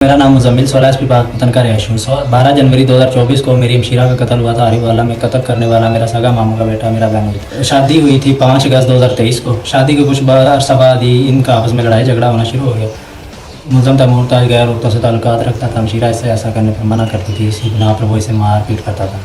मेरा नाम मुजम्मिल 16 SP पाकिस्तान का रहायशी हूँ। 12 जनवरी 2024 को मेरी हमशीरा का कत्ल हुआ था। आरिफ वाला में कत्ल करने वाला मेरा सगा मामू का बेटा मेरा बहन। शादी हुई थी 5 अगस्त 2023 को। शादी के कुछ अरसा बाद ही इनका आपस में लड़ाई झगड़ा होना शुरू हो गया। मुलज़म तैमूर ताज गैर औरतों से ताल्लुकात रखता था। हमशीरा इससे ऐसा करने पर मना करती थी। इसी बिना पर वो इसे मार पीट करता था।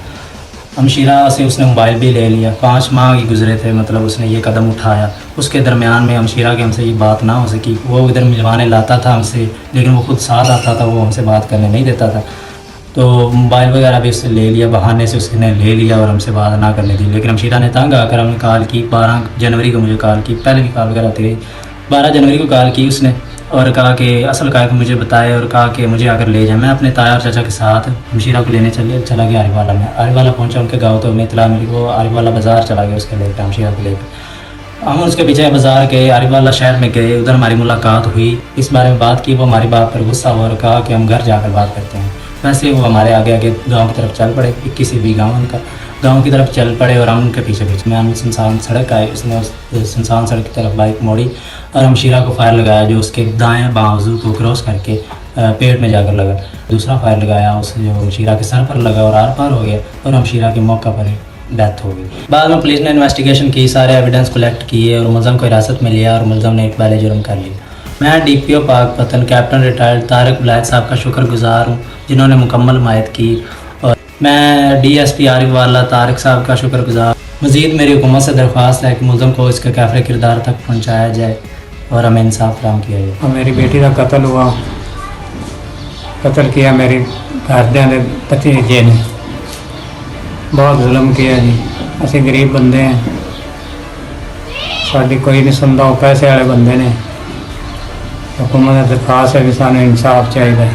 हमशीरा से उसने मोबाइल भी ले लिया। 5 माह ही गुजरे थे, मतलब उसने ये कदम उठाया। उसके दरमियान में हमशीरा के हमसे ये बात ना हो सकी। वो इधर मिलवाने लाता था हमसे, लेकिन वो खुद साथ आता था, वो हमसे बात करने नहीं देता था। तो मोबाइल वगैरह भी उससे ले लिया, बहाने से उसने ले लिया और हमसे बात ना करने दी। लेकिन हमशीरा ने तंग आकर हमें कॉल की। 12 जनवरी को मुझे कॉल की, पहले भी कॉल वगैरह आती रही। 12 जनवरी को कॉल की उसने और कहा कि असल कायक मुझे बताए और कहा कि मुझे आकर ले जाए। मैं अपने ताया और चाचा के साथ हमशीरा को लेने चला गया आरिफ वाला में। आरिफ वाला पहुंचा उनके गाँव, तो उन्हें इतला मिली। वो आरिफ वाला बाज़ार चला गया उसके लेकर, हमशीरा को लेकर। हम उसके पीछे बाज़ार गए, आरिफ वाला शहर में गए। उधर हमारी मुलाकात हुई, इस बारे में बात की। वो हमारी बात पर गुस्सा हुआ और कहा कि हम घर जाकर बात करते हैं। वैसे वो हमारे आगे आगे गाँव की तरफ चल पड़े। 21 भी गाँव उनका, गाँव की तरफ चल पड़े और हम उनके पीछे पीछे में हम सुनसान सड़क आए। उसने उस सुनसान सड़क की तरफ बाइक मोड़ी और हमशीरा को फायर लगाया, जो उसके दाएं बाजू को क्रॉस करके पेट में जाकर लगा। दूसरा फायर लगाया उस जो हमशीरा के सर पर लगा और आर पार हो गया और हमशीरा के मौका पर डेथ हो गई। बाद में पुलिस ने इन्वेस्टिगेशन की, सारे एविडेंस कलेक्ट किए और मुलज़म को हिरासत में लिया और मुलज़म ने इकबाल जुर्म कर लिया। मैं DPO Pakpattan captain retired Tariq Wilayat साहब का शुक्रगुजार हूँ, जिन्होंने मुकम्मल हिमायत की। और मैं DSP आरिफ वाला तारिक साहब का शुक्रगुजार। मज़ीद मेरी हुकूमत से दरख्वास्त है कि मुलज़म को इसके काफ़िर किरदार तक पहुँचाया जाए और हमें इंसाफ फराहम किया जाए। और मेरी बेटी का कत्ल हुआ, कत्ल किया मेरी घरदियां दे भतीजे ने। बहुत जुल्म किया जी। असी गरीब बंदे हैं, साड़ी कोई नहीं सुनता। वो पैसे वाले बंदे ने। हुकूमत ने दरख्वास्त है कि सानू इंसाफ चाहिए।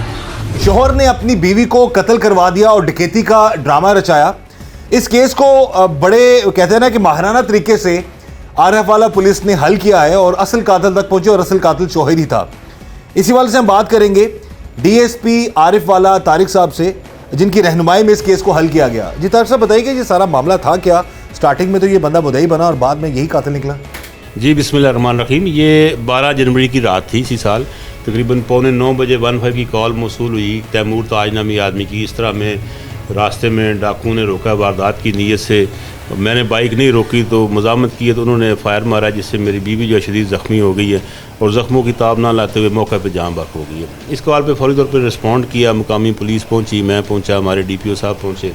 शोहर ने अपनी बीवी को कत्ल करवा दिया और डकैती का ड्रामा रचाया। इस केस को बड़े कहते हैं ना कि माहिराना तरीके से आरिफ वाला पुलिस ने हल किया है और असल कातिल तक पहुंचे और असल कातिल शोहर ही था। इसी वाले से हम बात करेंगे DSP आरिफ वाला तारिक साहब से, जिनकी रहनुमाई में इस केस को हल किया गया। जी तारिक साहब बताइए कि ये सारा मामला था क्या? स्टार्टिंग में तो ये बंदा मुद्दई बना और बाद में यही कातिल निकला। जी बिस्मिल्लाहिर्रहमानिर्रहीम। ये 12 जनवरी की रात थी इसी साल। तकरीबन 9:15 बजे 15 की कॉल मौसूल हुई तैमूर ताज नामी आदमी की। इस तरह में रास्ते में डाकू ने रोका वारदात की नीयत से। मैंने बाइक नहीं रोकी तो मज़ामत की, तो उन्होंने फायर मारा, जिससे मेरी बीवी जो शदीद ज़ख्मी हो गई है और ज़ख्मों की ताब ना लाते हुए मौके पे जान बाक हो गई है। इस कॉल पे फौरी तौर पे रिस्पॉन्ड किया। मुकामी पुलिस पहुंची, मैं पहुंचा, हमारे DPO साहब पहुंचे।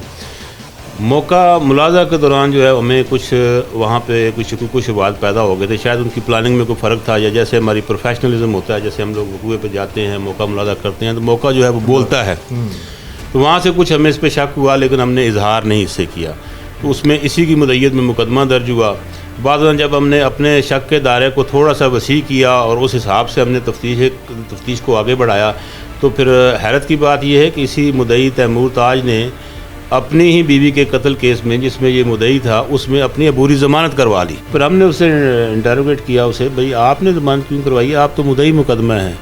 मौका मुलाजा के दौरान जो है हमें कुछ वहाँ पे कुछ बात पैदा हो गए थे। शायद उनकी प्लानिंग में कोई फ़र्क था, या जैसे हमारी प्रोफेशनलिज्म होता है, जैसे हम लोग वकूए पे जाते हैं, मौका मुलाजा करते हैं, तो मौका जो है वो बोलता है। तो वहाँ से कुछ हमें इस पर शक हुआ, लेकिन हमने इजहार नहीं इससे किया। तो उसमें इसी की मुद्दत में मुकदमा दर्ज हुआ। बाद में जब हमने अपने शक के दायरे को थोड़ा सा वसी किया और उस हिसाब से हमने तफ्तीश को आगे बढ़ाया, तो फिर हैरत की बात यह है कि इसी मुद्दई तैमूर ताज ने अपनी ही बीवी के कत्ल केस में, जिसमें ये मुद्दई था, उसमें अपनी अबूरी ज़मानत करवा ली। फिर हमने उससे इंटरोगेट किया उसे, भाई आपने ज़मानत क्यों करवाई, आप तो मुद्दई मुकदमा है।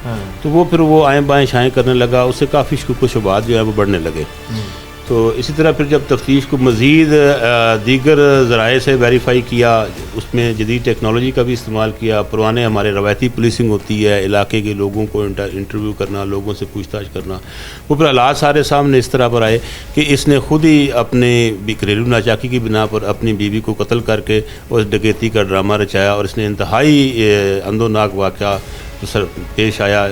तो वो फिर वो आएँ बाएँ शाएँ करने लगा। उससे काफ़ी शुक्र शुबात जो है वो बढ़ने लगे। तो इसी तरह फिर जब तफ्तीश को मज़ीद दीगर ज़राए से वेरीफाई किया, उसमें जदीद टेक्नोलॉजी का भी इस्तेमाल किया। पुराने हमारे रवायती पुलिसिंग होती है, इलाके के लोगों को इंटरव्यू करना, लोगों से पूछताछ करना। वो फिर हालात सारे सामने इस तरह पर आए कि इसने खुद ही अपने घरेलू नाचाकी की बिना पर अपनी बीवी को कत्ल करके उस डकैती का ड्रामा रचाया और इसने इंतहाई अंदोनाक वाक़या पेश आया।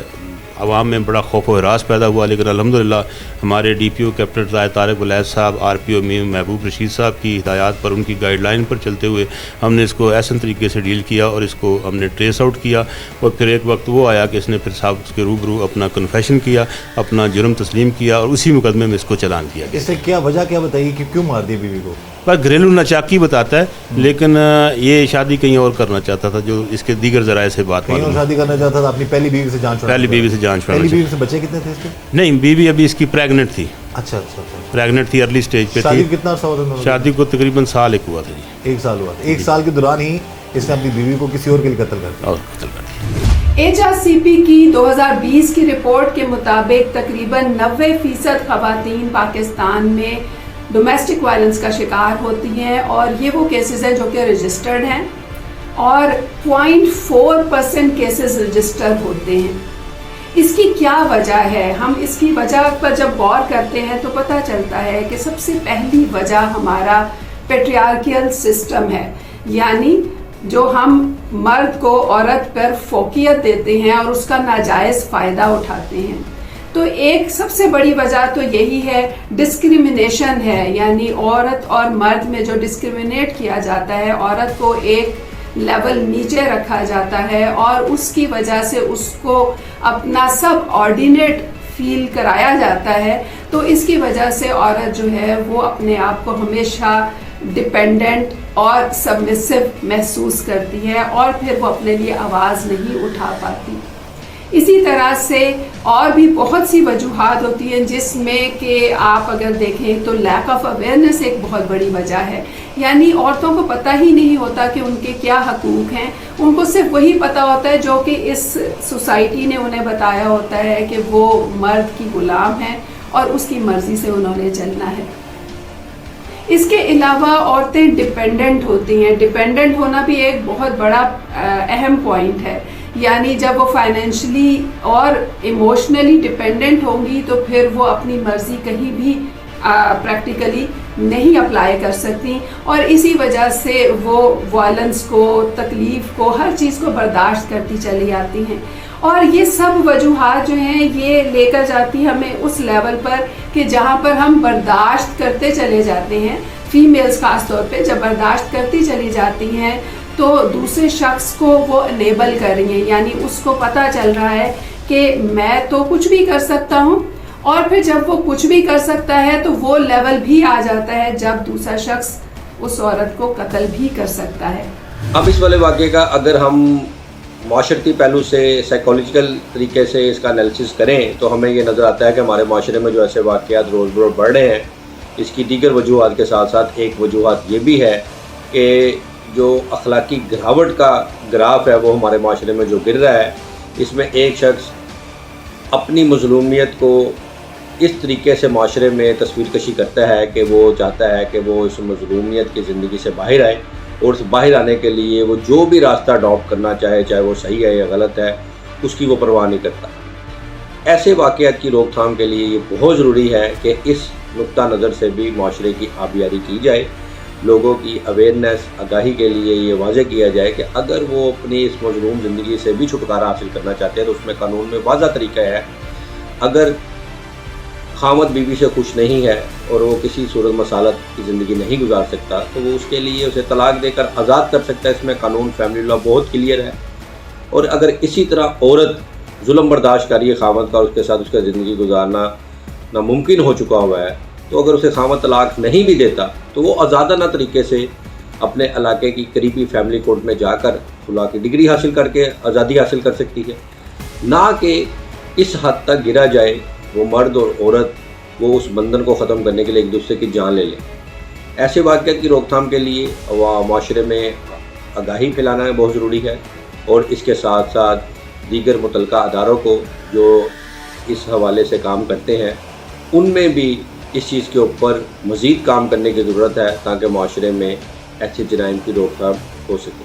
आवाम में बड़ा खौफ व हरास पैदा हुआ, लेकिन अल्हम्दुलिल्लाह हमारे DPO कैप्टन तारिक वलायत साहब, RPO मीर महबूब रशीद साहब की हिदायत पर, उनकी गाइडलाइन पर चलते हुए हमने इसको ऐसा तरीके से डील किया और इसको हमने ट्रेस आउट किया। और फिर एक वक्त वो आया कि इसने फिर साहब उसके रूबरू अपना कन्फेशन किया, अपना जुर्म तस्लीम किया और उसी मुकदमे में इसको चलान किया गया। इससे क्या वजह क्या बताइए कि क्यों मार दी बीवी को? बस घरेलू नाचाकी बताता है, लेकिन ये शादी कहीं और करना चाहता था, जो इसके दीगर ज़राए से बात कहीं और शादी करना चाहता था। अपनी पहली बीवी से जान छुड़ाना। पहली बीवी से जान छुड़ाना। पहली बीवी से बच्चे कितने थे इसके? नहीं, बीवी अभी इसकी प्रेग्नेंट थी। अच्छा। प्रेग्नेंट थी, अर्ली स्टेज पे थी। शादी कितना अर्सा हुआ था? शादी को तकरीबन साल एक हुआ था जी। 1 साल हुआ था। 1 साल के दौरान ही इसने अपनी बीवी को किसी और के लिए कत्ल कर दिया। HRCP की 2020 की रिपोर्ट के मुताबिक तकरीबन 90% ख़वातीन पाकिस्तान में डोमेस्टिक वायलेंस का शिकार होती हैं और ये वो केसेस हैं जो कि रजिस्टर्ड हैं और 0.4% केसेस रजिस्टर होते हैं। اس کی کیا وجہ ہے؟ ہم اس کی وجہ پر جب غور کرتے ہیں تو پتہ چلتا ہے کہ سب سے پہلی وجہ ہمارا پیٹریارکیل سسٹم ہے، یعنی جو ہم مرد کو عورت پر فوقیت دیتے ہیں اور اس کا ناجائز فائدہ اٹھاتے ہیں۔ تو ایک سب سے بڑی وجہ تو یہی ہے، ڈسکریمنیشن ہے، یعنی عورت اور مرد میں جو ڈسکریمنیٹ کیا جاتا ہے، عورت کو ایک لیول نیچے رکھا جاتا ہے اور اس کی وجہ سے اس کو اپنا سب آرڈینیٹ فیل کرایا جاتا ہے۔ تو اس کی وجہ سے عورت جو ہے وہ اپنے آپ کو ہمیشہ ڈپینڈنٹ اور سبمسو محسوس کرتی ہے اور پھر وہ اپنے لیے آواز نہیں اٹھا پاتی۔ اسی طرح سے اور بھی بہت سی وجوہات ہوتی ہیں جس میں کہ آپ اگر دیکھیں تو لیک آف اویئرنیس ایک بہت بڑی وجہ ہے، یعنی عورتوں کو پتہ ہی نہیں ہوتا کہ ان کے کیا حقوق ہیں، ان کو صرف وہی پتہ ہوتا ہے جو کہ اس سوسائٹی نے انہیں بتایا ہوتا ہے کہ وہ مرد کی غلام ہیں اور اس کی مرضی سے انہوں نے چلنا ہے۔ اس کے علاوہ عورتیں ڈپینڈنٹ ہوتی ہیں، ڈپینڈنٹ ہونا بھی ایک بہت بڑا اہم پوائنٹ ہے، یعنی جب وہ فائنینشلی اور ایموشنلی ڈپینڈنٹ ہوں گی تو پھر وہ اپنی مرضی کہیں بھی پریکٹیکلی نہیں اپلائی کر سکتی اور اسی وجہ سے وہ وائلنس کو، تکلیف کو، ہر چیز کو برداشت کرتی چلی آتی ہیں۔ اور یہ سب وجوہات جو ہیں یہ لے کر جاتی ہمیں اس لیول پر کہ جہاں پر ہم برداشت کرتے چلے جاتے ہیں، فیمیلز خاص طور پہ جب برداشت کرتی چلی جاتی ہیں تو دوسرے شخص کو وہ انیبل کر رہی ہیں، یعنی اس کو پتہ چل رہا ہے کہ میں تو کچھ بھی کر سکتا ہوں، اور پھر جب وہ کچھ بھی کر سکتا ہے تو وہ لیول بھی آ جاتا ہے جب دوسرا شخص اس عورت کو قتل بھی کر سکتا ہے۔ اب اس والے واقعے کا اگر ہم معاشرتی پہلو سے، سائیکولوجیکل طریقے سے اس کا انالیسس کریں تو ہمیں یہ نظر آتا ہے کہ ہمارے معاشرے میں جو ایسے واقعات روز بروز بڑھ رہے ہیں، اس کی دیگر وجوہات کے ساتھ ساتھ ایک وجوہات یہ بھی ہے کہ جو اخلاقی گراوٹ کا گراف ہے وہ ہمارے معاشرے میں جو گر رہا ہے، اس میں ایک شخص اپنی مظلومیت کو اس طریقے سے معاشرے میں تصویر کشی کرتا ہے کہ وہ چاہتا ہے کہ وہ اس مظلومیت کی زندگی سے باہر آئے، اور اس باہر آنے کے لیے وہ جو بھی راستہ اڈاپٹ کرنا چاہے وہ صحیح ہے یا غلط ہے، اس کی وہ پرواہ نہیں کرتا۔ ایسے واقعات کی روک تھام کے لیے یہ بہت ضروری ہے کہ اس نقطہ نظر سے بھی معاشرے کی آبیاری کی جائے، لوگوں کی اویئرنیس، آگاہی کے لیے یہ واضح کیا جائے کہ اگر وہ اپنی اس مظلوم زندگی سے بھی چھٹکارا حاصل کرنا چاہتے ہیں تو اس میں قانون میں واضح طریقہ ہے۔ اگر خاوند بیوی سے خوش نہیں ہے اور وہ کسی صورت مسالت کی زندگی نہیں گزار سکتا تو وہ اس کے لیے اسے طلاق دے کر آزاد کر سکتا ہے۔ اس میں قانون فیملی لاء بہت کلیئر ہے۔ اور اگر اسی طرح عورت ظلم برداشت کر رہی ہے خاوند کا، اس کے ساتھ اس کا زندگی گزارنا ناممکن ہو چکا ہوا ہے، تو اگر اسے خاوند طلاق نہیں بھی دیتا تو وہ آزادانہ طریقے سے اپنے علاقے کی قریبی فیملی کورٹ میں جا کر خلا کی ڈگری حاصل کر کے آزادی حاصل کر سکتی ہے، نہ کہ اس حد تک گرا جائے وہ مرد اور عورت وہ اس بندھن کو ختم کرنے کے لیے ایک دوسرے کی جان لے لیں۔ ایسے واقعات کی روک تھام کے لیے معاشرے میں آگاہی پھیلانا بہت ضروری ہے، اور اس کے ساتھ ساتھ دیگر متعلقہ اداروں کو جو اس حوالے سے کام کرتے ہیں ان میں بھی اس چیز کے اوپر مزید کام کرنے کی ضرورت ہے تاکہ معاشرے میں ایسے جرائم کی روک تھام ہو سکے۔